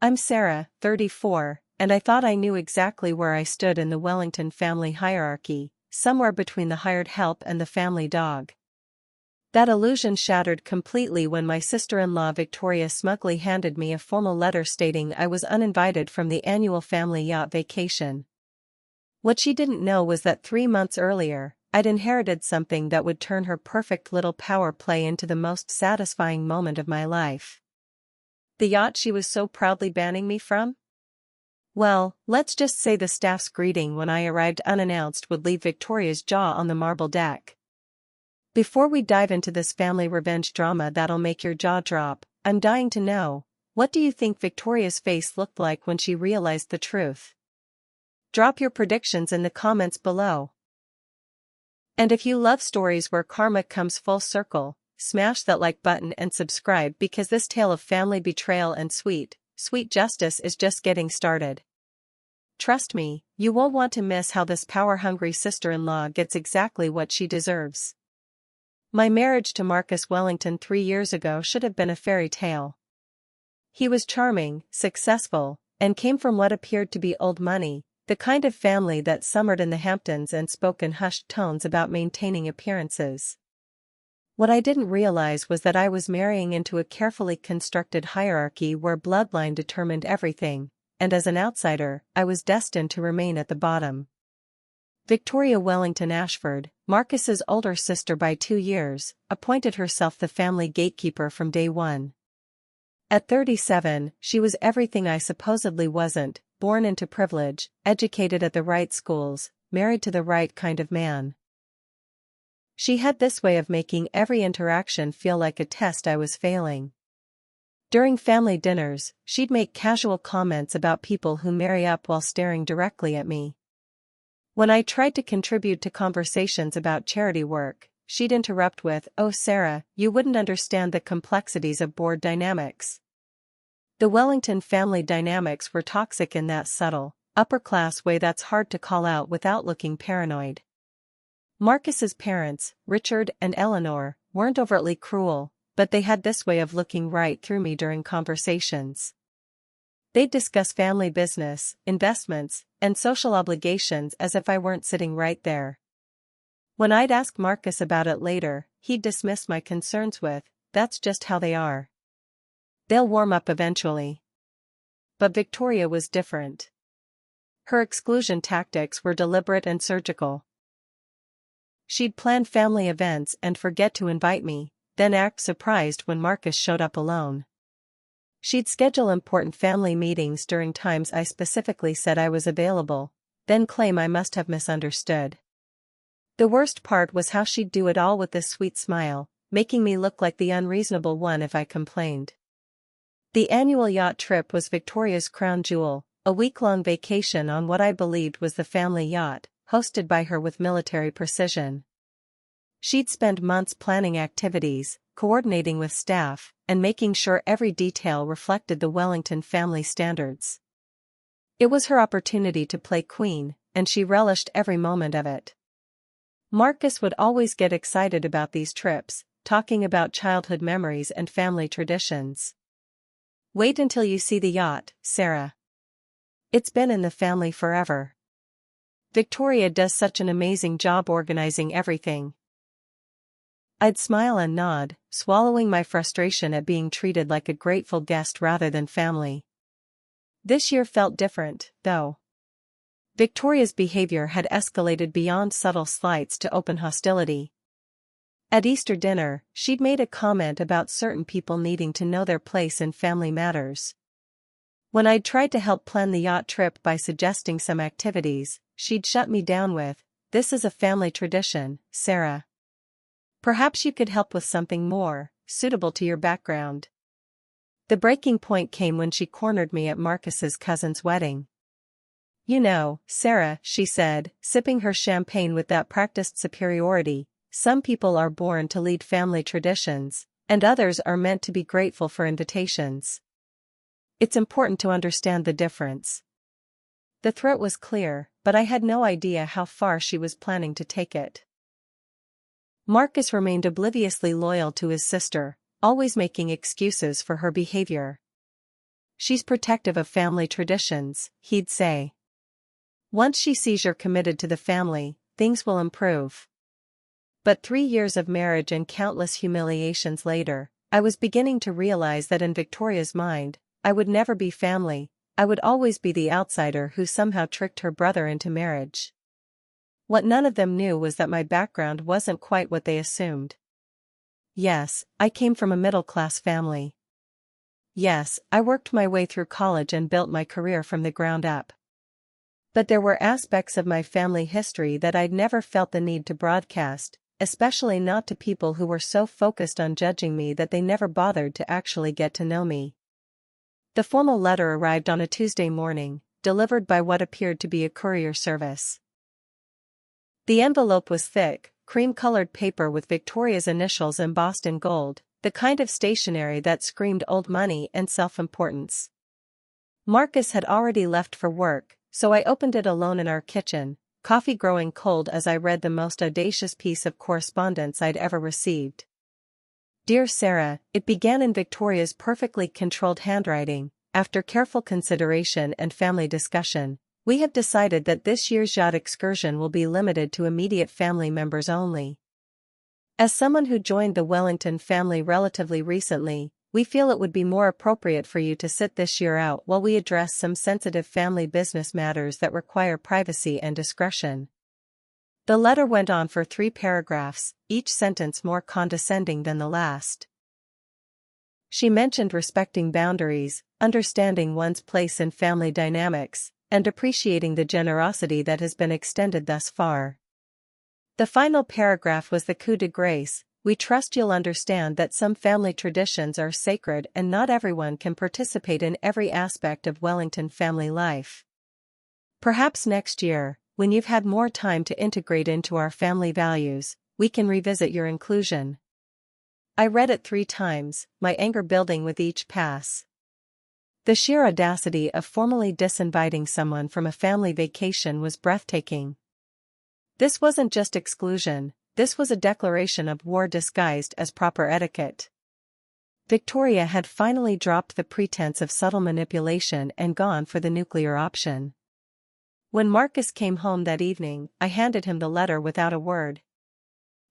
I'm Sarah, 34, and I thought I knew exactly where I stood in the Wellington family hierarchy, somewhere between the hired help and the family dog. That illusion shattered completely when my sister-in-law Victoria smugly handed me a formal letter stating I was uninvited from the annual family yacht vacation. What she didn't know was that 3 months earlier, I'd inherited something that would turn her perfect little power play into the most satisfying moment of my life. The yacht she was so proudly banning me from? Well, let's just say the staff's greeting when I arrived unannounced would leave Victoria's jaw on the marble deck. Before we dive into this family revenge drama that'll make your jaw drop, I'm dying to know, what do you think Victoria's face looked like when she realized the truth? Drop your predictions in the comments below. And if you love stories where karma comes full circle, smash that like button and subscribe because this tale of family betrayal and sweet justice is just getting started. Trust me, you won't want to miss how this power-hungry sister-in-law gets exactly what she deserves. My marriage to Marcus Wellington 3 years ago should have been a fairy tale. He was charming, successful, and came from what appeared to be old money, the kind of family that summered in the Hamptons and spoke in hushed tones about maintaining appearances. What I didn't realize was that I was marrying into a carefully constructed hierarchy where bloodline determined everything, and as an outsider, I was destined to remain at the bottom. Victoria Wellington Ashford, Marcus's older sister by 2 years, appointed herself the family gatekeeper from day one. At 37, she was everything I supposedly wasn't, born into privilege, educated at the right schools, married to the right kind of man. She had this way of making every interaction feel like a test I was failing. During family dinners, she'd make casual comments about people who marry up while staring directly at me. When I tried to contribute to conversations about charity work, she'd interrupt with, "Oh Sarah, you wouldn't understand the complexities of board dynamics." The Wellington family dynamics were toxic in that subtle, upper-class way that's hard to call out without looking paranoid. Marcus's parents, Richard and Eleanor, weren't overtly cruel, but they had this way of looking right through me during conversations. They'd discuss family business, investments, and social obligations as if I weren't sitting right there. When I'd ask Marcus about it later, he'd dismiss my concerns with, "That's just how they are. They'll warm up eventually." But Victoria was different. Her exclusion tactics were deliberate and surgical. She'd plan family events and forget to invite me, then act surprised when Marcus showed up alone. She'd schedule important family meetings during times I specifically said I was available, then claim I must have misunderstood. The worst part was how she'd do it all with this sweet smile, making me look like the unreasonable one if I complained. The annual yacht trip was Victoria's crown jewel, a week-long vacation on what I believed was the family yacht, hosted by her with military precision. She'd spend months planning activities, coordinating with staff, and making sure every detail reflected the Wellington family standards. It was her opportunity to play queen, and she relished every moment of it. Marcus would always get excited about these trips, talking about childhood memories and family traditions. "Wait until you see the yacht, Sarah. It's been in the family forever. Victoria does such an amazing job organizing everything." I'd smile and nod, swallowing my frustration at being treated like a grateful guest rather than family. This year felt different, though. Victoria's behavior had escalated beyond subtle slights to open hostility. At Easter dinner, she'd made a comment about certain people needing to know their place in family matters. When I'd tried to help plan the yacht trip by suggesting some activities, she'd shut me down with, "This is a family tradition, Sarah. Perhaps you could help with something more suitable to your background." The breaking point came when she cornered me at Marcus's cousin's wedding. "You know, Sarah," she said, sipping her champagne with that practiced superiority, "some people are born to lead family traditions, and others are meant to be grateful for invitations. It's important to understand the difference." The threat was clear, but I had no idea how far she was planning to take it. Marcus remained obliviously loyal to his sister, always making excuses for her behavior. She's protective of family traditions, he'd say. Once she sees you're committed to the family, things will improve. But 3 years of marriage and countless humiliations later, I was beginning to realize that in Victoria's mind, I would never be family. I would always be the outsider who somehow tricked her brother into marriage. What none of them knew was that my background wasn't quite what they assumed. Yes, I came from a middle-class family. Yes, I worked my way through college and built my career from the ground up. But there were aspects of my family history that I'd never felt the need to broadcast, especially not to people who were so focused on judging me that they never bothered to actually get to know me. The formal letter arrived on a Tuesday morning, delivered by what appeared to be a courier service. The envelope was thick, cream-colored paper with Victoria's initials embossed in gold, the kind of stationery that screamed old money and self-importance. Marcus had already left for work, so I opened it alone in our kitchen, coffee growing cold as I read the most audacious piece of correspondence I'd ever received. Dear Sarah, it began in Victoria's perfectly controlled handwriting. After careful consideration and family discussion, we have decided that this year's yacht excursion will be limited to immediate family members only. As someone who joined the Wellington family relatively recently, we feel it would be more appropriate for you to sit this year out while we address some sensitive family business matters that require privacy and discretion. The letter went on for 3 paragraphs, each sentence more condescending than the last. She mentioned respecting boundaries, understanding one's place in family dynamics, and appreciating the generosity that has been extended thus far. The final paragraph was the coup de grace. We trust you'll understand that some family traditions are sacred and not everyone can participate in every aspect of Wellington family life. Perhaps next year, when you've had more time to integrate into our family values, we can revisit your inclusion. I read it 3 times, my anger building with each pass. The sheer audacity of formally disinviting someone from a family vacation was breathtaking. This wasn't just exclusion, this was a declaration of war disguised as proper etiquette. Victoria had finally dropped the pretense of subtle manipulation and gone for the nuclear option. When Marcus came home that evening, I handed him the letter without a word.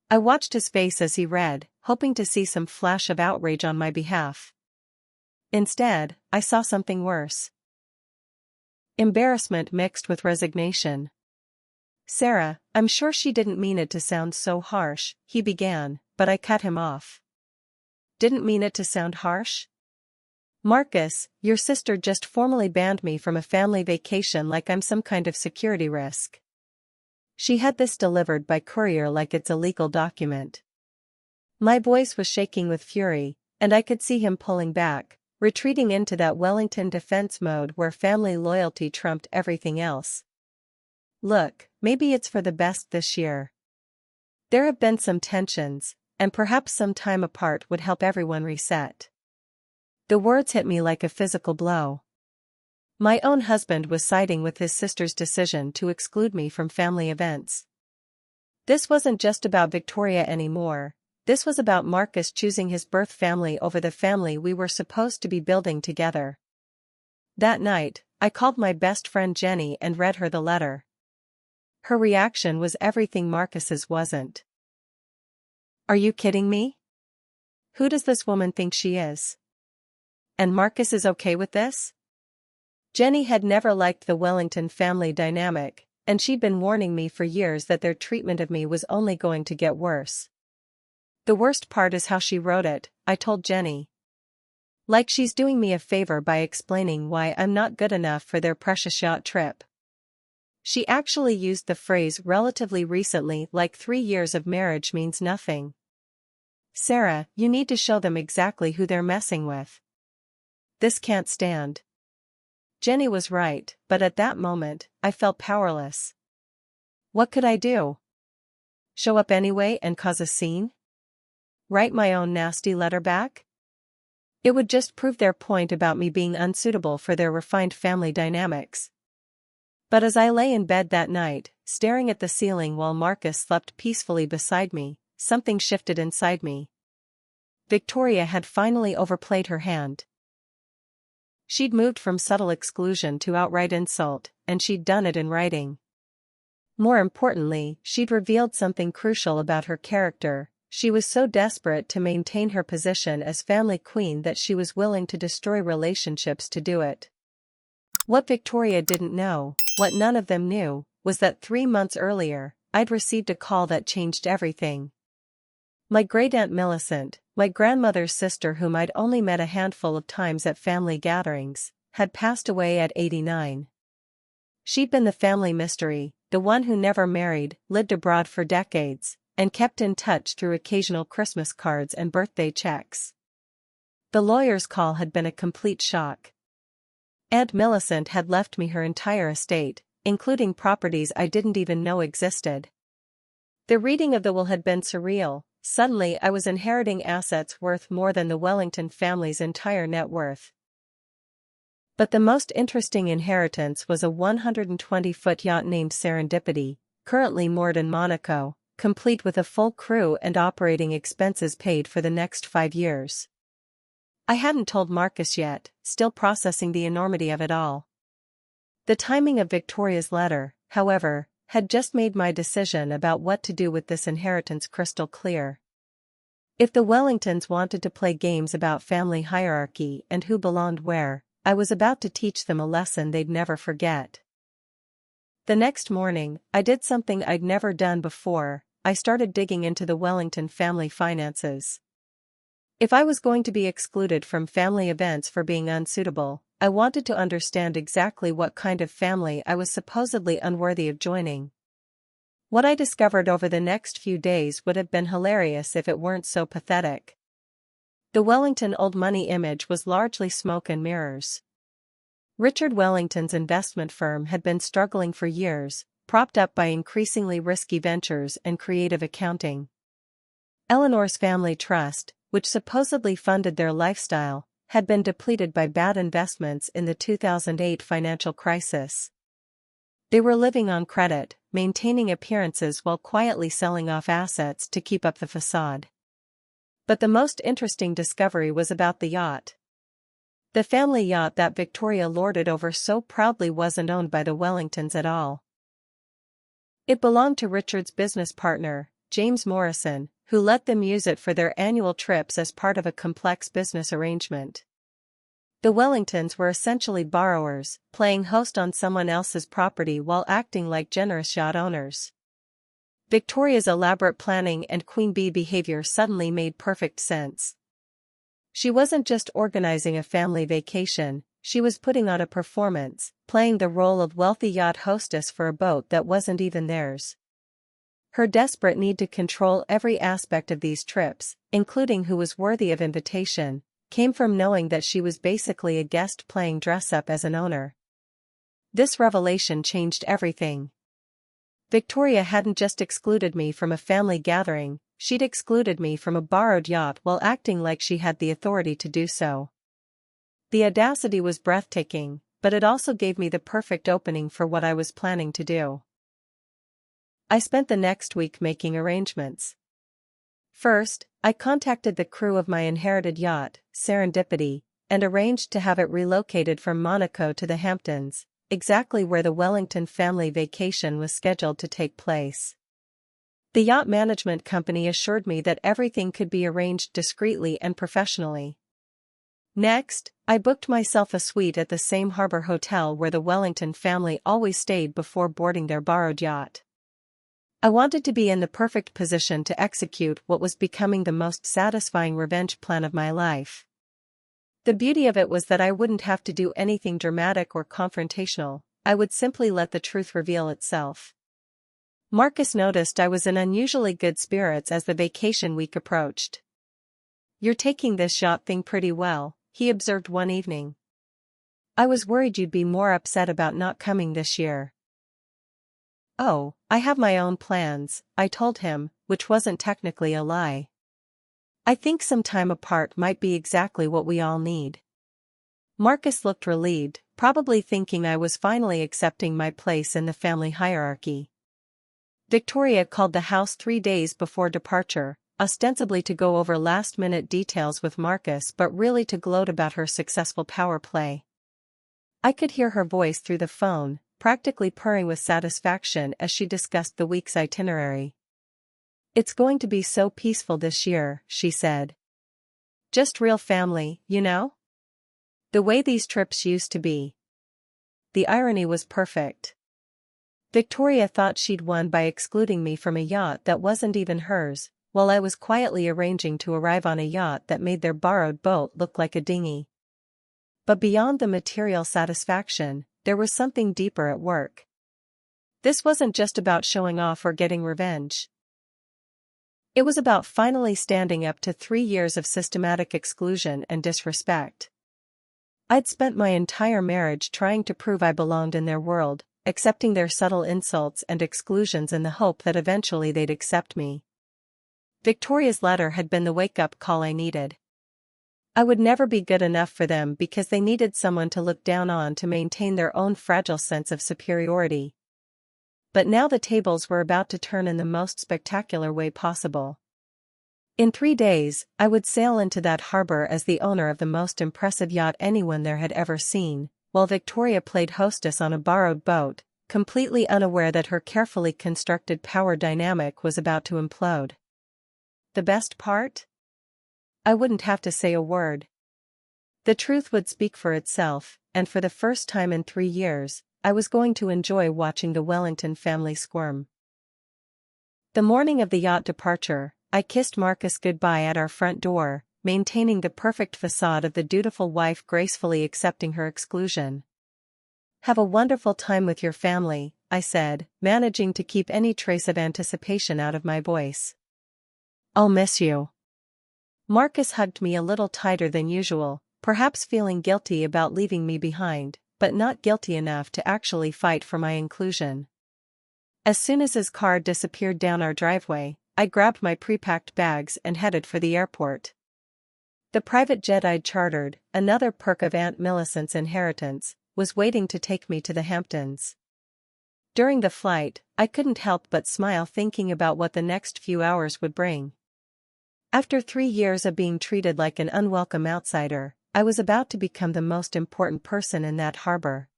I watched his face as he read, hoping to see some flash of outrage on my behalf. Instead, I saw something worse. Embarrassment mixed with resignation. Sarah, I'm sure she didn't mean it to sound so harsh, he began, but I cut him off. Didn't mean it to sound harsh? Marcus, your sister just formally banned me from a family vacation like I'm some kind of security risk. She had this delivered by courier like it's a legal document. My voice was shaking with fury, and I could see him pulling back, retreating into that Wellington defense mode where family loyalty trumped everything else. Look, maybe it's for the best this year. There have been some tensions, and perhaps some time apart would help everyone reset. The words hit me like a physical blow. My own husband was siding with his sister's decision to exclude me from family events. This wasn't just about Victoria anymore, this was about Marcus choosing his birth family over the family we were supposed to be building together. That night, I called my best friend Jenny and read her the letter. Her reaction was everything Marcus's wasn't. Are you kidding me? Who does this woman think she is? And Marcus is okay with this? Jenny had never liked the Wellington family dynamic, and she'd been warning me for years that their treatment of me was only going to get worse. The worst part is how she wrote it, I told Jenny. Like she's doing me a favor by explaining why I'm not good enough for their precious yacht trip. She actually used the phrase relatively recently, like 3 years of marriage means nothing. Sarah, you need to show them exactly who they're messing with. This can't stand. Jenny was right, but at that moment, I felt powerless. What could I do? Show up anyway and cause a scene? Write my own nasty letter back? It would just prove their point about me being unsuitable for their refined family dynamics. But as I lay in bed that night, staring at the ceiling while Marcus slept peacefully beside me, something shifted inside me. Victoria had finally overplayed her hand. She'd moved from subtle exclusion to outright insult, and she'd done it in writing. More importantly, she'd revealed something crucial about her character. She was so desperate to maintain her position as family queen that she was willing to destroy relationships to do it. What Victoria didn't know, what none of them knew, was that 3 months earlier, I'd received a call that changed everything. My great-aunt Millicent, my grandmother's sister whom I'd only met a handful of times at family gatherings, had passed away at 89. She'd been the family mystery, the one who never married, lived abroad for decades, and kept in touch through occasional Christmas cards and birthday checks. The lawyer's call had been a complete shock. Aunt Millicent had left me her entire estate, including properties I didn't even know existed. The reading of the will had been surreal. Suddenly I was inheriting assets worth more than the Wellington family's entire net worth. But the most interesting inheritance was a 120-foot yacht named Serendipity, currently moored in Monaco, complete with a full crew and operating expenses paid for the next 5 years. I hadn't told Marcus yet, still processing the enormity of it all. The timing of Victoria's letter, however, had just made my decision about what to do with this inheritance crystal clear. If the Wellingtons wanted to play games about family hierarchy and who belonged where, I was about to teach them a lesson they'd never forget. The next morning, I did something I'd never done before. I started digging into the Wellington family finances. If I was going to be excluded from family events for being unsuitable, I wanted to understand exactly what kind of family I was supposedly unworthy of joining. What I discovered over the next few days would have been hilarious if it weren't so pathetic. The Wellington old money image was largely smoke and mirrors. Richard Wellington's investment firm had been struggling for years, propped up by increasingly risky ventures and creative accounting. Eleanor's family trust, which supposedly funded their lifestyle, had been depleted by bad investments in the 2008 financial crisis. They were living on credit, maintaining appearances while quietly selling off assets to keep up the facade. But the most interesting discovery was about the yacht. The family yacht that Victoria lorded over so proudly wasn't owned by the Wellingtons at all. It belonged to Richard's business partner, James Morrison, who let them use it for their annual trips as part of a complex business arrangement. The Wellingtons were essentially borrowers, playing host on someone else's property while acting like generous yacht owners. Victoria's elaborate planning and queen bee behavior suddenly made perfect sense. She wasn't just organizing a family vacation, she was putting on a performance, playing the role of wealthy yacht hostess for a boat that wasn't even theirs. Her desperate need to control every aspect of these trips, including who was worthy of invitation, came from knowing that she was basically a guest playing dress-up as an owner. This revelation changed everything. Victoria hadn't just excluded me from a family gathering, she'd excluded me from a borrowed yacht while acting like she had the authority to do so. The audacity was breathtaking, but it also gave me the perfect opening for what I was planning to do. I spent the next week making arrangements. First, I contacted the crew of my inherited yacht, Serendipity, and arranged to have it relocated from Monaco to the Hamptons, exactly where the Wellington family vacation was scheduled to take place. The yacht management company assured me that everything could be arranged discreetly and professionally. Next, I booked myself a suite at the same harbor hotel where the Wellington family always stayed before boarding their borrowed yacht. I wanted to be in the perfect position to execute what was becoming the most satisfying revenge plan of my life. The beauty of it was that I wouldn't have to do anything dramatic or confrontational, I would simply let the truth reveal itself. Marcus noticed I was in unusually good spirits as the vacation week approached. "You're taking this yacht thing pretty well," he observed one evening. "I was worried you'd be more upset about not coming this year." "Oh, I have my own plans," I told him, which wasn't technically a lie. "I think some time apart might be exactly what we all need." Marcus looked relieved, probably thinking I was finally accepting my place in the family hierarchy. Victoria called the house 3 days before departure, ostensibly to go over last-minute details with Marcus but really to gloat about her successful power play. I could hear her voice through the phone, practically purring with satisfaction as she discussed the week's itinerary. "It's going to be so peaceful this year," she said. "Just real family, you know? The way these trips used to be." The irony was perfect. Victoria thought she'd won by excluding me from a yacht that wasn't even hers, while I was quietly arranging to arrive on a yacht that made their borrowed boat look like a dinghy. But beyond the material satisfaction, there was something deeper at work. This wasn't just about showing off or getting revenge. It was about finally standing up to 3 years of systematic exclusion and disrespect. I'd spent my entire marriage trying to prove I belonged in their world, accepting their subtle insults and exclusions in the hope that eventually they'd accept me. Victoria's letter had been the wake-up call I needed. I would never be good enough for them because they needed someone to look down on to maintain their own fragile sense of superiority. But now the tables were about to turn in the most spectacular way possible. In 3 days, I would sail into that harbor as the owner of the most impressive yacht anyone there had ever seen, while Victoria played hostess on a borrowed boat, completely unaware that her carefully constructed power dynamic was about to implode. The best part? I wouldn't have to say a word. The truth would speak for itself, and for the first time in 3 years, I was going to enjoy watching the Wellington family squirm. The morning of the yacht departure, I kissed Marcus goodbye at our front door, maintaining the perfect facade of the dutiful wife gracefully accepting her exclusion. "Have a wonderful time with your family," I said, managing to keep any trace of anticipation out of my voice. "I'll miss you." Marcus hugged me a little tighter than usual, perhaps feeling guilty about leaving me behind, but not guilty enough to actually fight for my inclusion. As soon as his car disappeared down our driveway, I grabbed my pre-packed bags and headed for the airport. The private jet I'd chartered, another perk of Aunt Millicent's inheritance, was waiting to take me to the Hamptons. During the flight, I couldn't help but smile thinking about what the next few hours would bring. After 3 years of being treated like an unwelcome outsider, I was about to become the most important person in that harbor.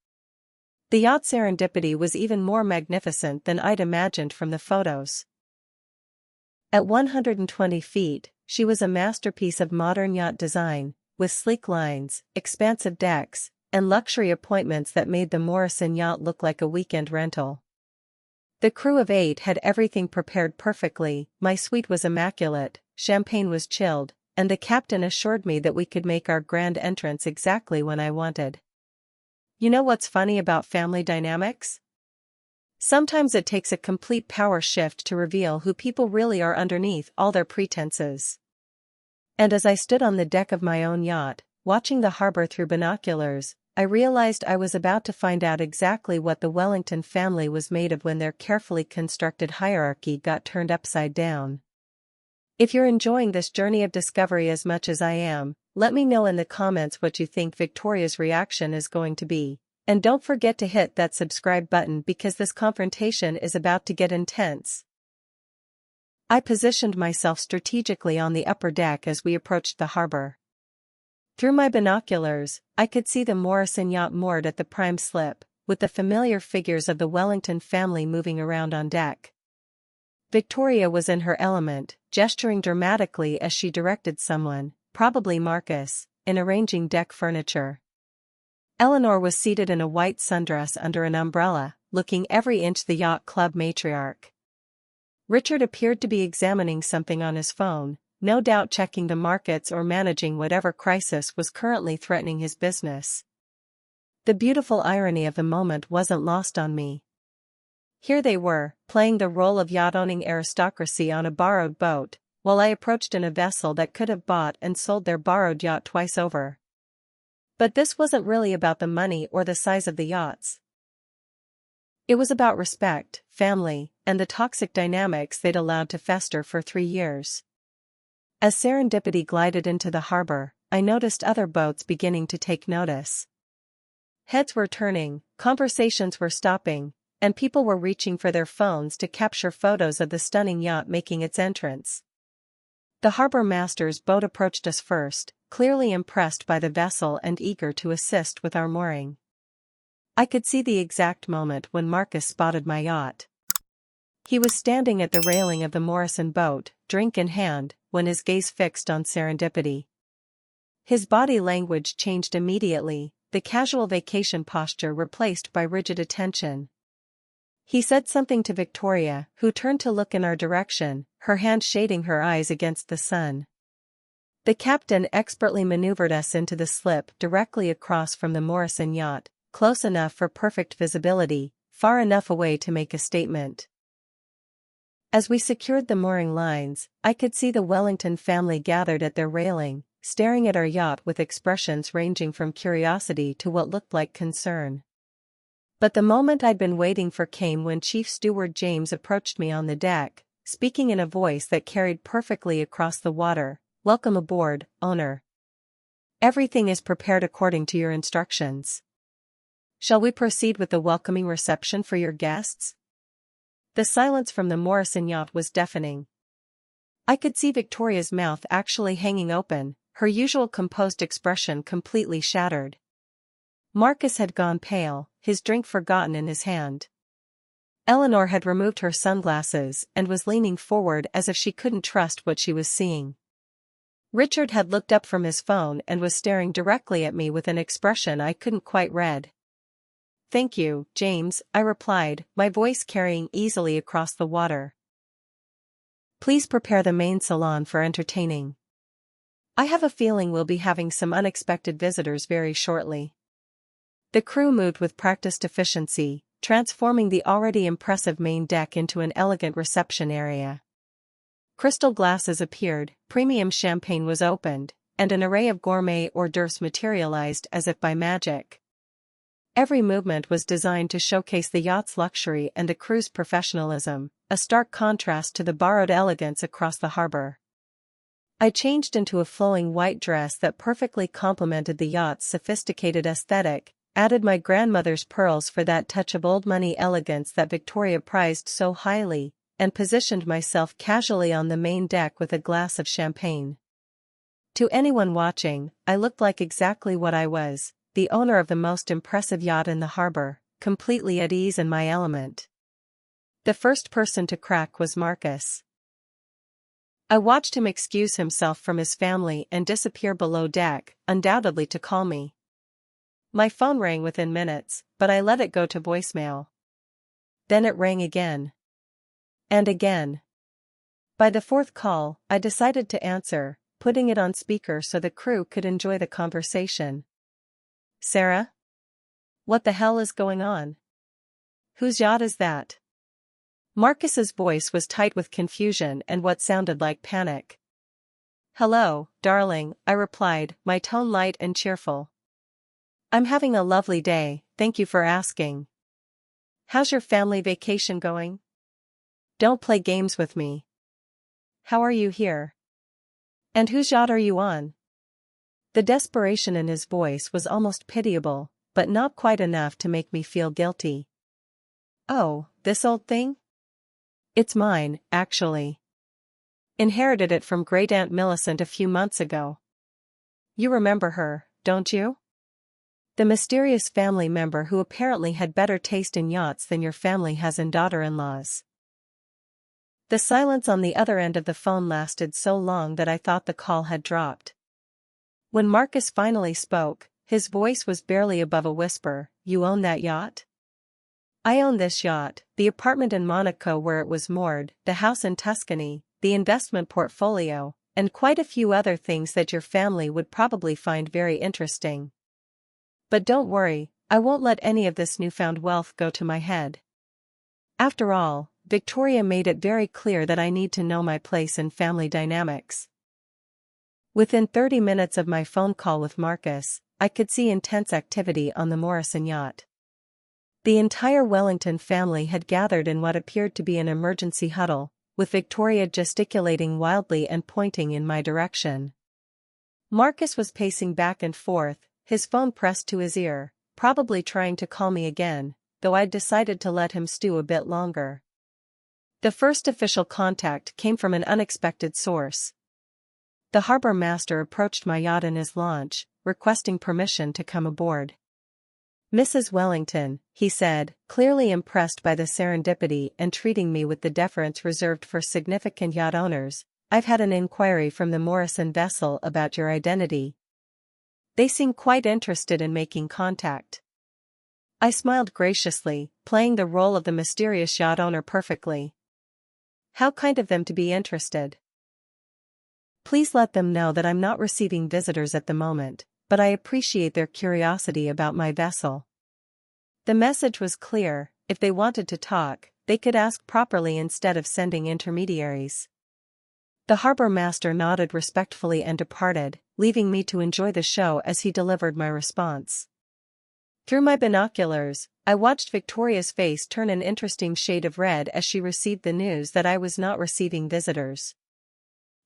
The yacht Serendipity was even more magnificent than I'd imagined from the photos. At 120 feet, she was a masterpiece of modern yacht design, with sleek lines, expansive decks, and luxury appointments that made the Morrison yacht look like a weekend rental. The crew of 8 had everything prepared perfectly, my suite was immaculate, champagne was chilled, and the captain assured me that we could make our grand entrance exactly when I wanted. You know what's funny about family dynamics? Sometimes it takes a complete power shift to reveal who people really are underneath all their pretenses. And as I stood on the deck of my own yacht, watching the harbor through binoculars, I realized I was about to find out exactly what the Wellington family was made of when their carefully constructed hierarchy got turned upside down. If you're enjoying this journey of discovery as much as I am, let me know in the comments what you think Victoria's reaction is going to be. And don't forget to hit that subscribe button because this confrontation is about to get intense. I positioned myself strategically on the upper deck as we approached the harbor. Through my binoculars, I could see the Morrison yacht moored at the prime slip, with the familiar figures of the Wellington family moving around on deck. Victoria was in her element, gesturing dramatically as she directed someone, probably Marcus, in arranging deck furniture. Eleanor was seated in a white sundress under an umbrella, looking every inch the yacht club matriarch. Richard appeared to be examining something on his phone, no doubt checking the markets or managing whatever crisis was currently threatening his business. The beautiful irony of the moment wasn't lost on me. Here they were, playing the role of yacht-owning aristocracy on a borrowed boat, while I approached in a vessel that could have bought and sold their borrowed yacht twice over. But this wasn't really about the money or the size of the yachts. It was about respect, family, and the toxic dynamics they'd allowed to fester for 3 years. As Serendipity glided into the harbor, I noticed other boats beginning to take notice. Heads were turning, conversations were stopping, and people were reaching for their phones to capture photos of the stunning yacht making its entrance. The harbor master's boat approached us first, clearly impressed by the vessel and eager to assist with our mooring. I could see the exact moment when Marcus spotted my yacht. He was standing at the railing of the Morrison boat, drink in hand, when his gaze fixed on serendipity. His body language changed immediately, the casual vacation posture replaced by rigid attention. He said something to Victoria, who turned to look in our direction, her hand shading her eyes against the sun. The captain expertly maneuvered us into the slip directly across from the Morrison yacht, close enough for perfect visibility, far enough away to make a statement. As we secured the mooring lines, I could see the Wellington family gathered at their railing, staring at our yacht with expressions ranging from curiosity to what looked like concern. But the moment I'd been waiting for came when Chief Steward James approached me on the deck, speaking in a voice that carried perfectly across the water. "Welcome aboard, owner. Everything is prepared according to your instructions. Shall we proceed with the welcoming reception for your guests?" The silence from the Morrison yacht was deafening. I could see Victoria's mouth actually hanging open, her usual composed expression completely shattered. Marcus had gone pale, his drink forgotten in his hand. Eleanor had removed her sunglasses and was leaning forward as if she couldn't trust what she was seeing. Richard had looked up from his phone and was staring directly at me with an expression I couldn't quite read. "Thank you, James," I replied, my voice carrying easily across the water. "Please prepare the main salon for entertaining. I have a feeling we'll be having some unexpected visitors very shortly." The crew moved with practiced efficiency, transforming the already impressive main deck into an elegant reception area. Crystal glasses appeared, premium champagne was opened, and an array of gourmet hors d'oeuvres materialized as if by magic. Every movement was designed to showcase the yacht's luxury and the crew's professionalism, a stark contrast to the borrowed elegance across the harbor. I changed into a flowing white dress that perfectly complemented the yacht's sophisticated aesthetic, added my grandmother's pearls for that touch of old-money elegance that Victoria prized so highly, and positioned myself casually on the main deck with a glass of champagne. To anyone watching, I looked like exactly what I was, the owner of the most impressive yacht in the harbor, completely at ease in my element. The first person to crack was Marcus. I watched him excuse himself from his family and disappear below deck, undoubtedly to call me. My phone rang within minutes, but I let it go to voicemail. Then it rang again. And again. By the fourth call, I decided to answer, putting it on speaker so the crew could enjoy the conversation. "Sarah? What the hell is going on? Whose yacht is that?" Marcus's voice was tight with confusion and what sounded like panic. "Hello, darling," I replied, my tone light and cheerful. "I'm having a lovely day, thank you for asking. How's your family vacation going? Don't play games with me. How are you here? And whose yacht are you on?" The desperation in his voice was almost pitiable, but not quite enough to make me feel guilty. "Oh, this old thing? It's mine, actually. Inherited it from Great-Aunt Millicent a few months ago. You remember her, don't you? The mysterious family member who apparently had better taste in yachts than your family has in daughter-in-laws." The silence on the other end of the phone lasted so long that I thought the call had dropped. When Marcus finally spoke, his voice was barely above a whisper. "You own that yacht?" "I own this yacht, the apartment in Monaco where it was moored, the house in Tuscany, the investment portfolio, and quite a few other things that your family would probably find very interesting. But don't worry, I won't let any of this newfound wealth go to my head. After all, Victoria made it very clear that I need to know my place in family dynamics." Within 30 minutes of my phone call with Marcus, I could see intense activity on the Morrison yacht. The entire Wellington family had gathered in what appeared to be an emergency huddle, with Victoria gesticulating wildly and pointing in my direction. Marcus was pacing back and forth, his phone pressed to his ear, probably trying to call me again, though I'd decided to let him stew a bit longer. The first official contact came from an unexpected source. The harbor master approached my yacht in his launch, requesting permission to come aboard. Mrs. Wellington, he said, clearly impressed by the serendipity and treating me with the deference reserved for significant yacht owners, I've had an inquiry from the Morrison vessel about your identity. They seem quite interested in making contact. I smiled graciously, playing the role of the mysterious yacht owner perfectly. How kind of them to be interested. Please let them know that I'm not receiving visitors at the moment, but I appreciate their curiosity about my vessel. The message was clear: if they wanted to talk, they could ask properly instead of sending intermediaries. The harbor master nodded respectfully and departed, leaving me to enjoy the show as he delivered my response. Through my binoculars, I watched Victoria's face turn an interesting shade of red as she received the news that I was not receiving visitors.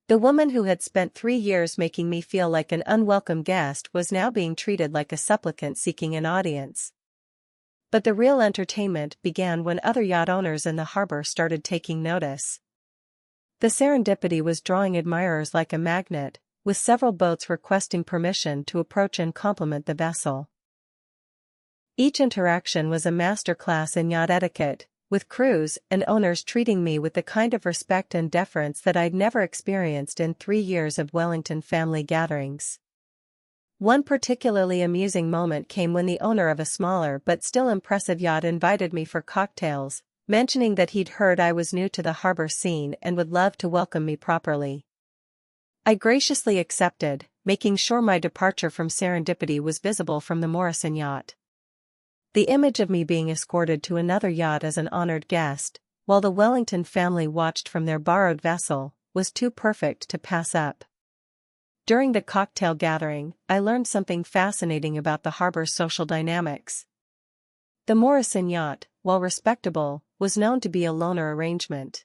The woman who had spent 3 years making me feel like an unwelcome guest was now being treated like a supplicant seeking an audience. But the real entertainment began when other yacht owners in the harbor started taking notice. The serendipity was drawing admirers like a magnet, with several boats requesting permission to approach and compliment the vessel. Each interaction was a masterclass in yacht etiquette, with crews and owners treating me with the kind of respect and deference that I'd never experienced in 3 years of Wellington family gatherings. One particularly amusing moment came when the owner of a smaller but still impressive yacht invited me for cocktails, mentioning that he'd heard I was new to the harbor scene and would love to welcome me properly. I graciously accepted, making sure my departure from serendipity was visible from the Morrison yacht. The image of me being escorted to another yacht as an honored guest, while the Wellington family watched from their borrowed vessel, was too perfect to pass up. During the cocktail gathering, I learned something fascinating about the harbor's social dynamics. The Morrison yacht, while respectable, was known to be a loner arrangement.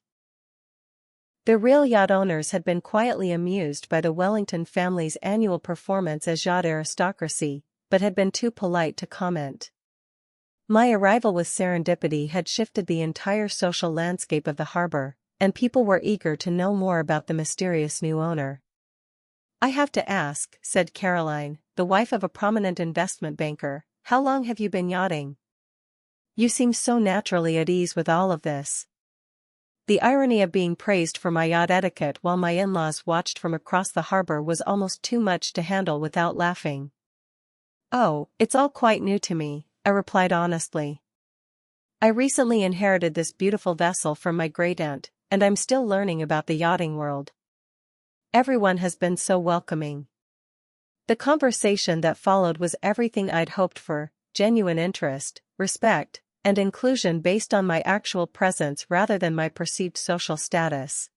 The real yacht owners had been quietly amused by the Wellington family's annual performance as yacht aristocracy, but had been too polite to comment. My arrival with serendipity had shifted the entire social landscape of the harbor, and people were eager to know more about the mysterious new owner. "I have to ask," said Caroline, the wife of a prominent investment banker, "how long have you been yachting? You seem so naturally at ease with all of this." The irony of being praised for my yacht etiquette while my in-laws watched from across the harbor was almost too much to handle without laughing. "Oh, it's all quite new to me," I replied honestly. "I recently inherited this beautiful vessel from my great-aunt, and I'm still learning about the yachting world. Everyone has been so welcoming." The conversation that followed was everything I'd hoped for: genuine interest, respect, and inclusion based on my actual presence rather than my perceived social status.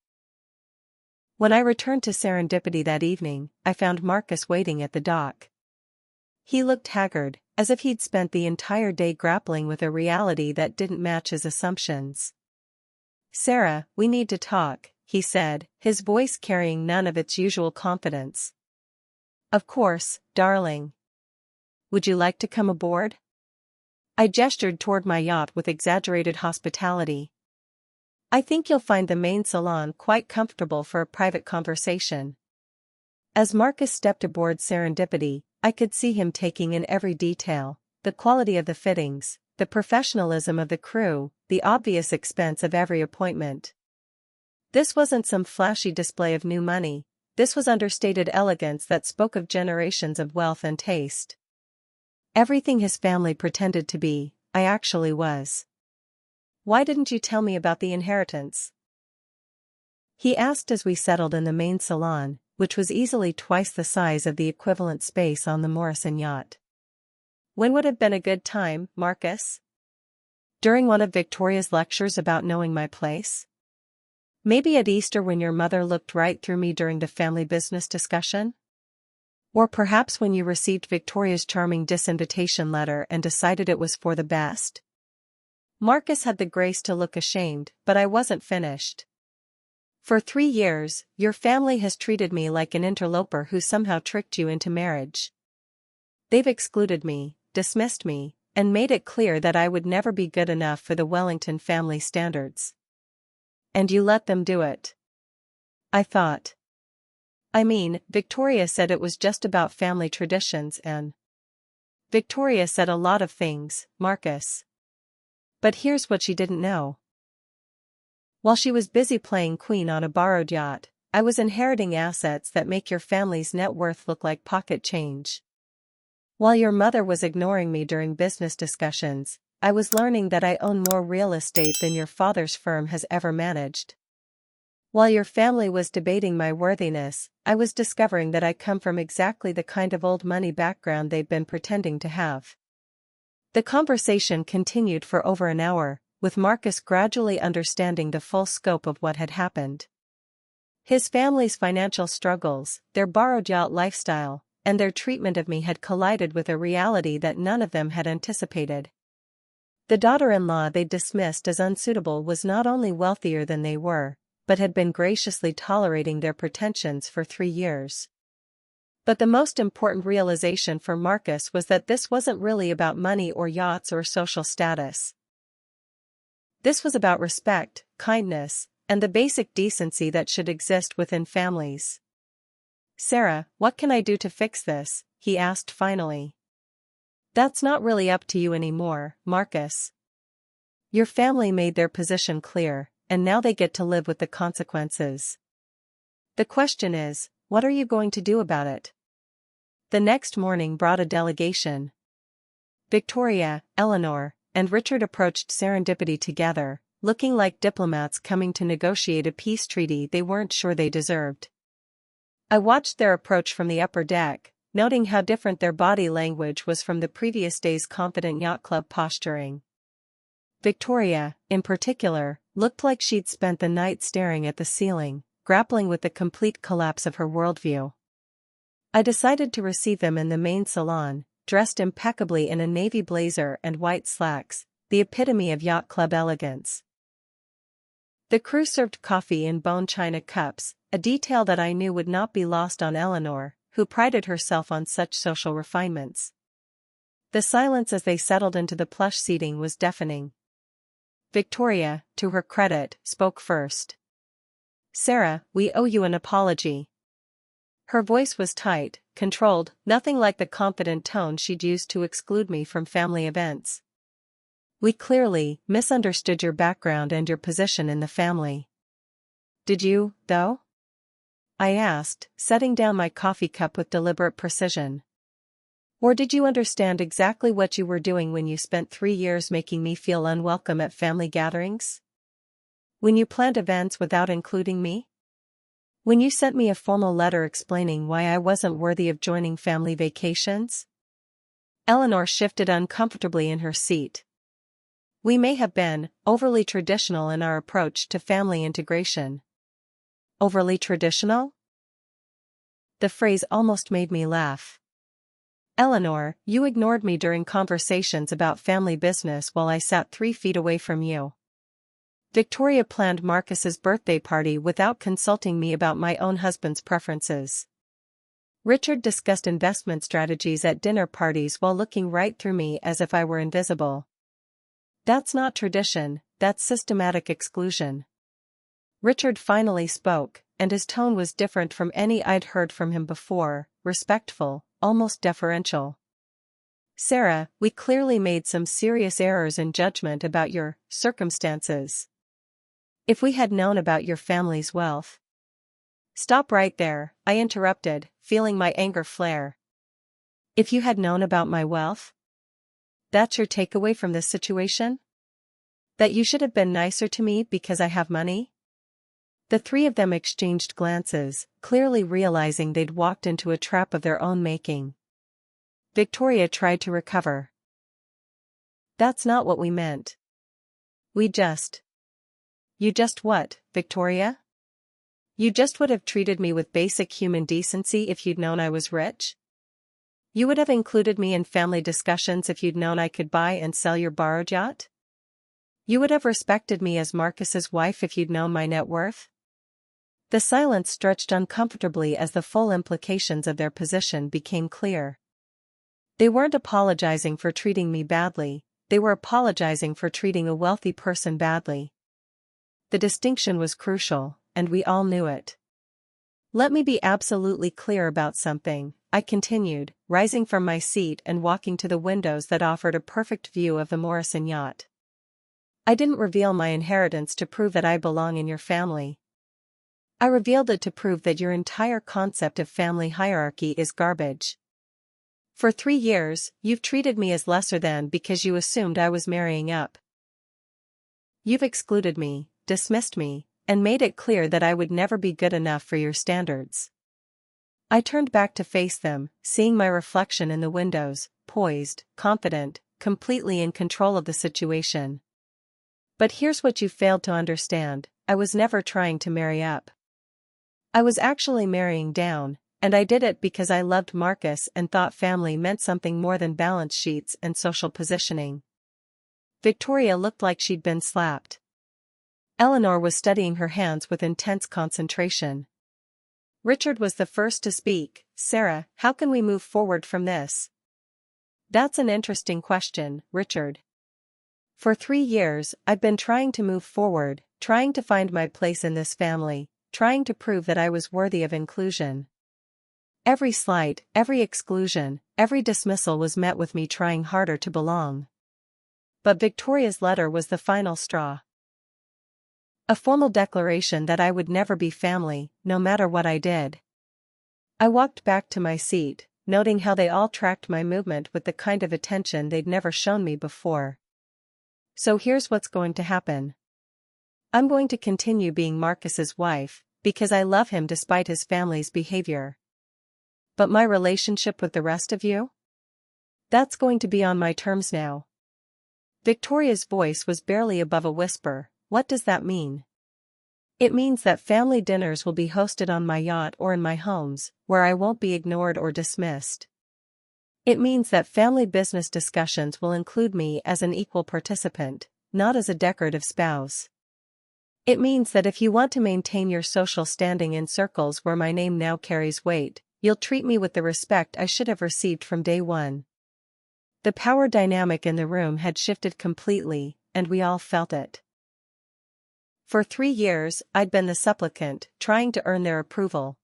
When I returned to serendipity that evening, I found Marcus waiting at the dock. He looked haggard, as if he'd spent the entire day grappling with a reality that didn't match his assumptions. "Sarah, we need to talk," he said, his voice carrying none of its usual confidence. "Of course, darling. Would you like to come aboard?" I gestured toward my yacht with exaggerated hospitality. "I think you'll find the main salon quite comfortable for a private conversation." As Marcus stepped aboard serendipity, I could see him taking in every detail: the quality of the fittings, the professionalism of the crew, the obvious expense of every appointment. This wasn't some flashy display of new money, this was understated elegance that spoke of generations of wealth and taste. Everything his family pretended to be, I actually was. "Why didn't you tell me about the inheritance?" he asked as we settled in the main salon, which was easily twice the size of the equivalent space on the Morrison yacht. "When would have been a good time, Marcus? During one of Victoria's lectures about knowing my place? Maybe at Easter when your mother looked right through me during the family business discussion? Or perhaps when you received Victoria's charming disinvitation letter and decided it was for the best?" Marcus had the grace to look ashamed, but I wasn't finished. "For 3 years, your family has treated me like an interloper who somehow tricked you into marriage. They've excluded me, dismissed me, and made it clear that I would never be good enough for the Wellington family standards. And you let them do it?" I thought. I mean, Victoria said it was just about family traditions and... Victoria said a lot of things, Marcus. But here's what she didn't know. While she was busy playing queen on a borrowed yacht, I was inheriting assets that make your family's net worth look like pocket change. While your mother was ignoring me during business discussions, I was learning that I own more real estate than your father's firm has ever managed. While your family was debating my worthiness, I was discovering that I come from exactly the kind of old money background they've been pretending to have. The conversation continued for over an hour, with Marcus gradually understanding the full scope of what had happened. His family's financial struggles, their borrowed yacht lifestyle, and their treatment of me had collided with a reality that none of them had anticipated. The daughter-in-law they dismissed as unsuitable was not only wealthier than they were, but had been graciously tolerating their pretensions for 3 years. But the most important realization for Marcus was that this wasn't really about money or yachts or social status. This was about respect, kindness, and the basic decency that should exist within families. "Sarah, what can I do to fix this?" he asked finally. "That's not really up to you anymore, Marcus. Your family made their position clear, and now they get to live with the consequences. The question is, what are you going to do about it?" The next morning brought a delegation. Victoria, Eleanor, and Richard approached serendipity together, looking like diplomats coming to negotiate a peace treaty they weren't sure they deserved. I watched their approach from the upper deck, noting how different their body language was from the previous day's confident yacht club posturing. Victoria, in particular, looked like she'd spent the night staring at the ceiling, grappling with the complete collapse of her worldview. I decided to receive them in the main salon, dressed impeccably in a navy blazer and white slacks, the epitome of yacht club elegance. The crew served coffee in bone china cups, a detail that I knew would not be lost on Eleanor, who prided herself on such social refinements. The silence as they settled into the plush seating was deafening. Victoria, to her credit, spoke first. "Sarah, we owe you an apology." Her voice was tight, controlled, nothing like the confident tone she'd used to exclude me from family events. "We clearly misunderstood your background and your position in the family." "Did you, though?" I asked, setting down my coffee cup with deliberate precision. "Or did you understand exactly what you were doing when you spent 3 years making me feel unwelcome at family gatherings? When you planned events without including me? When you sent me a formal letter explaining why I wasn't worthy of joining family vacations?" Eleanor shifted uncomfortably in her seat. "We may have been overly traditional in our approach to family integration." "Overly traditional?" The phrase almost made me laugh. "Eleanor, you ignored me during conversations about family business while I sat 3 feet away from you. Victoria planned Marcus's birthday party without consulting me about my own husband's preferences. Richard discussed investment strategies at dinner parties while looking right through me as if I were invisible. That's not tradition, that's systematic exclusion." Richard finally spoke, and his tone was different from any I'd heard from him before, respectful, almost deferential. "Sarah, we clearly made some serious errors in judgment about your circumstances. If we had known about your family's wealth—" "Stop right there," I interrupted, feeling my anger flare. "If you had known about my wealth? That's your takeaway from this situation? That you should have been nicer to me because I have money?" The 3 of them exchanged glances, clearly realizing they'd walked into a trap of their own making. Victoria tried to recover. "That's not what we meant. We just—" "You just what, Victoria? You just would have treated me with basic human decency if you'd known I was rich? You would have included me in family discussions if you'd known I could buy and sell your borrowed yacht? You would have respected me as Marcus's wife if you'd known my net worth?" The silence stretched uncomfortably as the full implications of their position became clear. They weren't apologizing for treating me badly, they were apologizing for treating a wealthy person badly. The distinction was crucial, and we all knew it. Let me be absolutely clear about something, I continued, rising from my seat and walking to the windows that offered a perfect view of the Morrison yacht. I didn't reveal my inheritance to prove that I belong in your family. I revealed it to prove that your entire concept of family hierarchy is garbage. For 3 years, you've treated me as lesser than because you assumed I was marrying up. You've excluded me, dismissed me, and made it clear that I would never be good enough for your standards. I turned back to face them, seeing my reflection in the windows, poised, confident, completely in control of the situation. But here's what you failed to understand: I was never trying to marry up. I was actually marrying down, and I did it because I loved Marcus and thought family meant something more than balance sheets and social positioning. Victoria looked like she'd been slapped. Eleanor was studying her hands with intense concentration. Richard was the first to speak. Sarah, how can we move forward from this? That's an interesting question, Richard. For 3 years, I've been trying to move forward, trying to find my place in this family, trying to prove that I was worthy of inclusion. Every slight, every exclusion, every dismissal was met with me trying harder to belong. But Victoria's letter was the final straw. A formal declaration that I would never be family, no matter what I did. I walked back to my seat, noting how they all tracked my movement with the kind of attention they'd never shown me before. So here's what's going to happen. I'm going to continue being Marcus's wife, because I love him despite his family's behavior. But my relationship with the rest of you? That's going to be on my terms now. Victoria's voice was barely above a whisper. What does that mean? It means that family dinners will be hosted on my yacht or in my homes, where I won't be ignored or dismissed. It means that family business discussions will include me as an equal participant, not as a decorative spouse. It means that if you want to maintain your social standing in circles where my name now carries weight, you'll treat me with the respect I should have received from day one. The power dynamic in the room had shifted completely, and we all felt it. For 3 years, I'd been the supplicant, trying to earn their approval.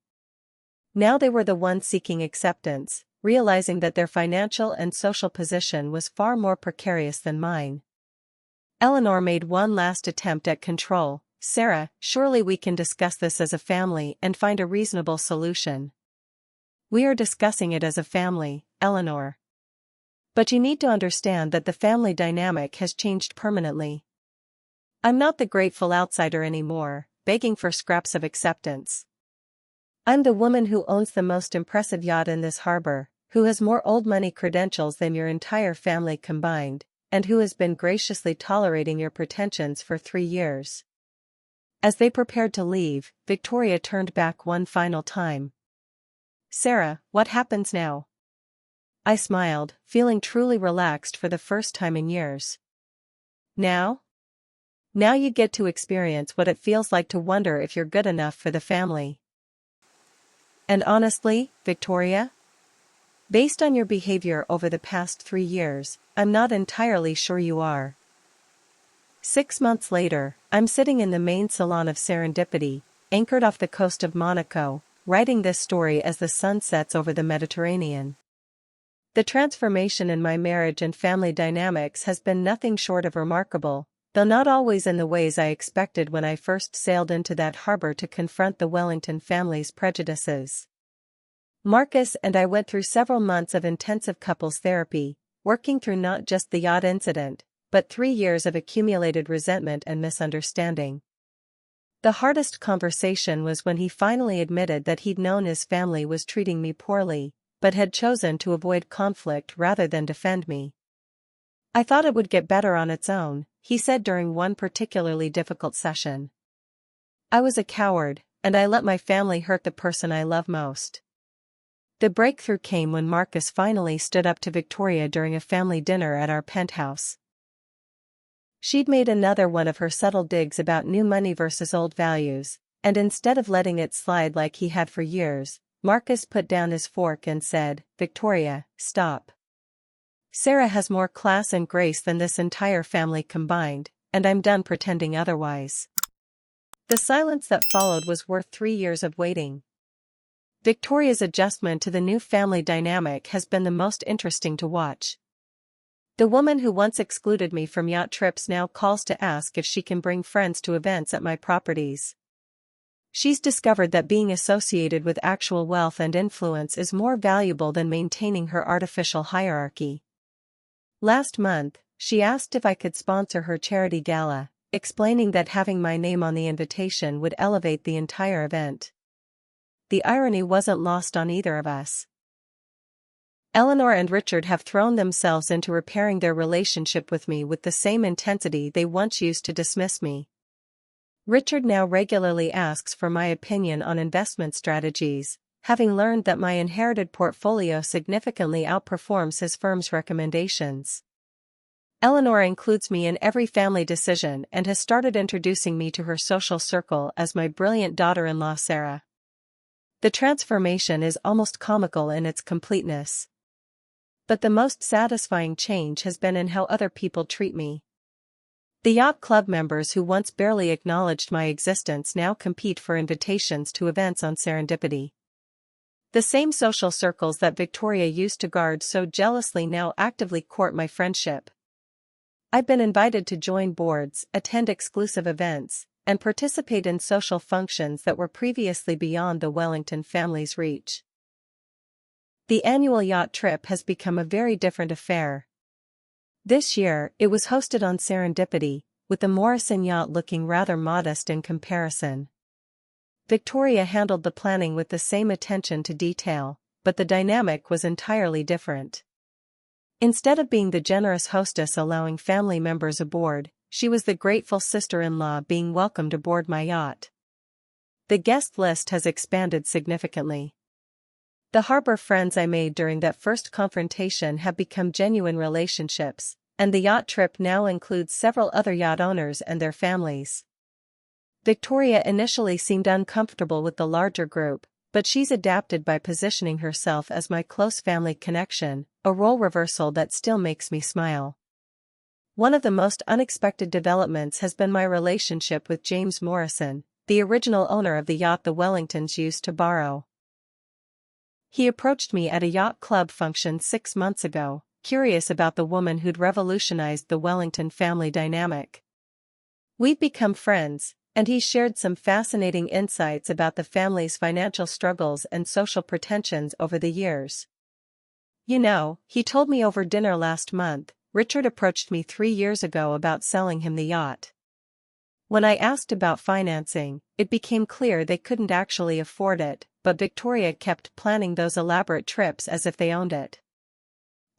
Now they were the ones seeking acceptance, realizing that their financial and social position was far more precarious than mine. Eleanor made one last attempt at control. Sarah, surely we can discuss this as a family and find a reasonable solution. We are discussing it as a family, Eleanor. But you need to understand that the family dynamic has changed permanently. I'm not the grateful outsider anymore, begging for scraps of acceptance. I'm the woman who owns the most impressive yacht in this harbor, who has more old money credentials than your entire family combined, and who has been graciously tolerating your pretensions for 3 years. As they prepared to leave, Victoria turned back one final time. Sarah, what happens now? I smiled, feeling truly relaxed for the first time in years. Now? Now you get to experience what it feels like to wonder if you're good enough for the family. And honestly, Victoria? Based on your behavior over the past 3 years, I'm not entirely sure you are. 6 months later, I'm sitting in the main salon of Serendipity, anchored off the coast of Monaco, writing this story as the sun sets over the Mediterranean. The transformation in my marriage and family dynamics has been nothing short of remarkable, though not always in the ways I expected when I first sailed into that harbor to confront the Wellington family's prejudices. Marcus and I went through several months of intensive couples therapy, working through not just the yacht incident, but 3 years of accumulated resentment and misunderstanding. The hardest conversation was when he finally admitted that he'd known his family was treating me poorly, but had chosen to avoid conflict rather than defend me. I thought it would get better on its own, he said during one particularly difficult session. I was a coward, and I let my family hurt the person I love most. The breakthrough came when Marcus finally stood up to Victoria during a family dinner at our penthouse. She'd made another one of her subtle digs about new money versus old values, and instead of letting it slide like he had for years, Marcus put down his fork and said, "Victoria, stop. Sarah has more class and grace than this entire family combined, and I'm done pretending otherwise." The silence that followed was worth 3 years of waiting. Victoria's adjustment to the new family dynamic has been the most interesting to watch. The woman who once excluded me from yacht trips now calls to ask if she can bring friends to events at my properties. She's discovered that being associated with actual wealth and influence is more valuable than maintaining her artificial hierarchy. Last month, she asked if I could sponsor her charity gala, explaining that having my name on the invitation would elevate the entire event. The irony wasn't lost on either of us. Eleanor and Richard have thrown themselves into repairing their relationship with me with the same intensity they once used to dismiss me. Richard now regularly asks for my opinion on investment strategies, having learned that my inherited portfolio significantly outperforms his firm's recommendations. Eleanor includes me in every family decision and has started introducing me to her social circle as my brilliant daughter-in-law Sarah. The transformation is almost comical in its completeness. But the most satisfying change has been in how other people treat me. The yacht club members who once barely acknowledged my existence now compete for invitations to events on Serendipity. The same social circles that Victoria used to guard so jealously now actively court my friendship. I've been invited to join boards, attend exclusive events, and participate in social functions that were previously beyond the Wellington family's reach. The annual yacht trip has become a very different affair. This year, it was hosted on Serendipity, with the Morrison yacht looking rather modest in comparison. Victoria handled the planning with the same attention to detail, but the dynamic was entirely different. Instead of being the generous hostess allowing family members aboard, she was the grateful sister-in-law being welcomed aboard my yacht. The guest list has expanded significantly. The harbor friends I made during that first confrontation have become genuine relationships, and the yacht trip now includes several other yacht owners and their families. Victoria initially seemed uncomfortable with the larger group, but she's adapted by positioning herself as my close family connection, a role reversal that still makes me smile. One of the most unexpected developments has been my relationship with James Morrison, the original owner of the yacht the Wellingtons used to borrow. He approached me at a yacht club function 6 months ago, curious about the woman who'd revolutionized the Wellington family dynamic. We've become friends, and he shared some fascinating insights about the family's financial struggles and social pretensions over the years. You know, he told me over dinner last month, Richard approached me 3 years ago about selling him the yacht. When I asked about financing, it became clear they couldn't actually afford it, but Victoria kept planning those elaborate trips as if they owned it.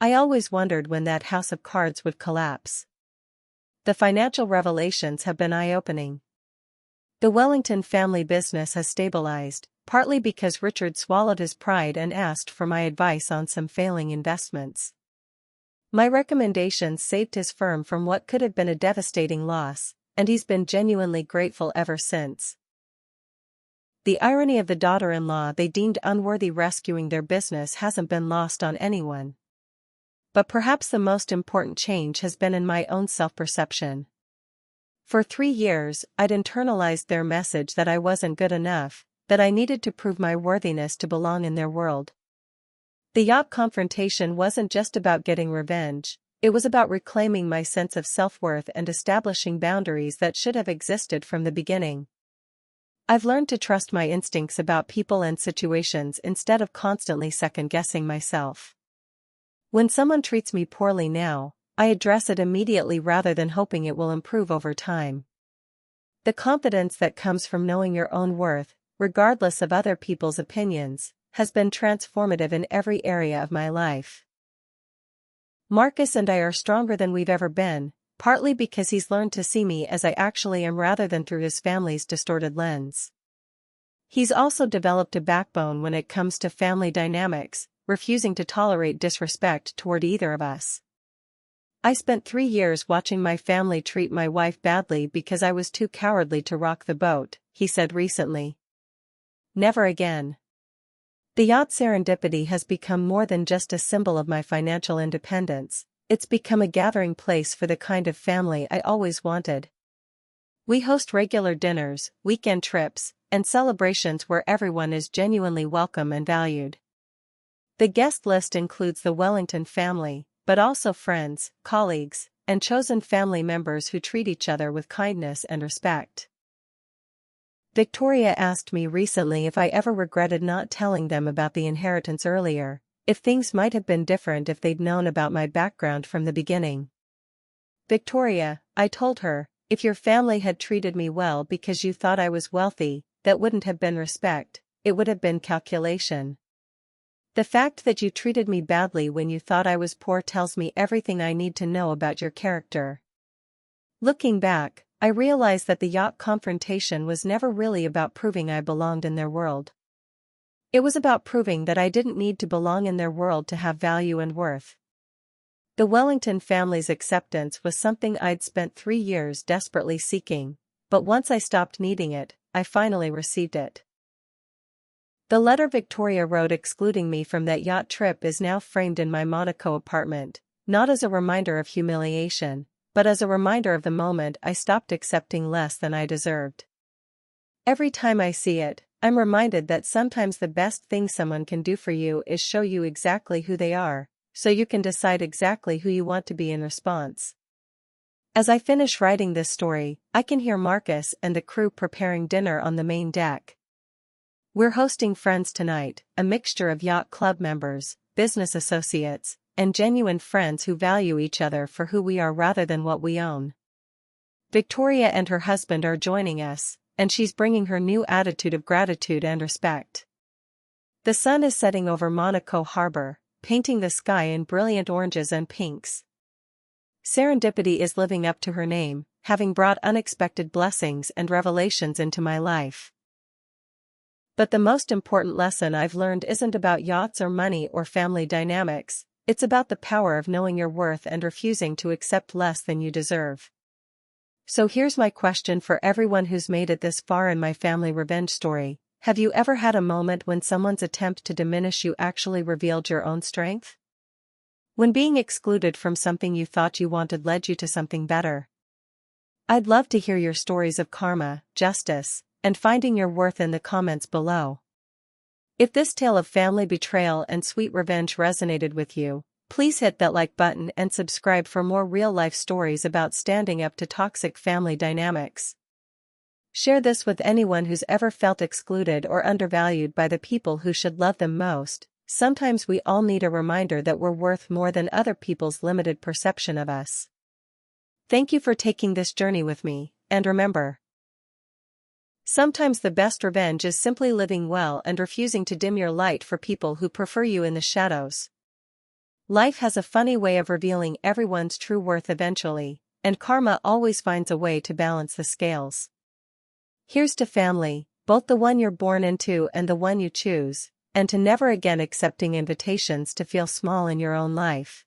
I always wondered when that house of cards would collapse. The financial revelations have been eye-opening. The Wellington family business has stabilized, partly because Richard swallowed his pride and asked for my advice on some failing investments. My recommendations saved his firm from what could have been a devastating loss, and he's been genuinely grateful ever since. The irony of the daughter-in-law they deemed unworthy rescuing their business hasn't been lost on anyone. But perhaps the most important change has been in my own self-perception. For 3 years, I'd internalized their message that I wasn't good enough, that I needed to prove my worthiness to belong in their world. The yacht confrontation wasn't just about getting revenge, it was about reclaiming my sense of self-worth and establishing boundaries that should have existed from the beginning. I've learned to trust my instincts about people and situations instead of constantly second-guessing myself. When someone treats me poorly now, I address it immediately rather than hoping it will improve over time. The confidence that comes from knowing your own worth, regardless of other people's opinions, has been transformative in every area of my life. Marcus and I are stronger than we've ever been, partly because he's learned to see me as I actually am rather than through his family's distorted lens. He's also developed a backbone when it comes to family dynamics, refusing to tolerate disrespect toward either of us. I spent 3 years watching my family treat my wife badly because I was too cowardly to rock the boat, he said recently. Never again. The yacht Serendipity has become more than just a symbol of my financial independence, it's become a gathering place for the kind of family I always wanted. We host regular dinners, weekend trips, and celebrations where everyone is genuinely welcome and valued. The guest list includes the Wellington family, but also friends, colleagues, and chosen family members who treat each other with kindness and respect. Victoria asked me recently if I ever regretted not telling them about the inheritance earlier, if things might have been different if they'd known about my background from the beginning. Victoria, I told her, if your family had treated me well because you thought I was wealthy, that wouldn't have been respect, it would have been calculation. The fact that you treated me badly when you thought I was poor tells me everything I need to know about your character. Looking back, I realize that the yacht confrontation was never really about proving I belonged in their world. It was about proving that I didn't need to belong in their world to have value and worth. The Wellington family's acceptance was something I'd spent 3 years desperately seeking, but once I stopped needing it, I finally received it. The letter Victoria wrote excluding me from that yacht trip is now framed in my Monaco apartment, not as a reminder of humiliation, but as a reminder of the moment I stopped accepting less than I deserved. Every time I see it, I'm reminded that sometimes the best thing someone can do for you is show you exactly who they are, so you can decide exactly who you want to be in response. As I finish writing this story, I can hear Marcus and the crew preparing dinner on the main deck. We're hosting friends tonight, a mixture of yacht club members, business associates, and genuine friends who value each other for who we are rather than what we own. Victoria and her husband are joining us, and she's bringing her new attitude of gratitude and respect. The sun is setting over Monaco Harbor, painting the sky in brilliant oranges and pinks. Serendipity is living up to her name, having brought unexpected blessings and revelations into my life. But the most important lesson I've learned isn't about yachts or money or family dynamics, it's about the power of knowing your worth and refusing to accept less than you deserve. So here's my question for everyone who's made it this far in my family revenge story: have you ever had a moment when someone's attempt to diminish you actually revealed your own strength? When being excluded from something you thought you wanted led you to something better? I'd love to hear your stories of karma, justice, and finding your worth in the comments below. If this tale of family betrayal and sweet revenge resonated with you, please hit that like button and subscribe for more real-life stories about standing up to toxic family dynamics. Share this with anyone who's ever felt excluded or undervalued by the people who should love them most. Sometimes we all need a reminder that we're worth more than other people's limited perception of us. Thank you for taking this journey with me, and remember, sometimes the best revenge is simply living well and refusing to dim your light for people who prefer you in the shadows. Life has a funny way of revealing everyone's true worth eventually, and karma always finds a way to balance the scales. Here's to family, both the one you're born into and the one you choose, and to never again accepting invitations to feel small in your own life.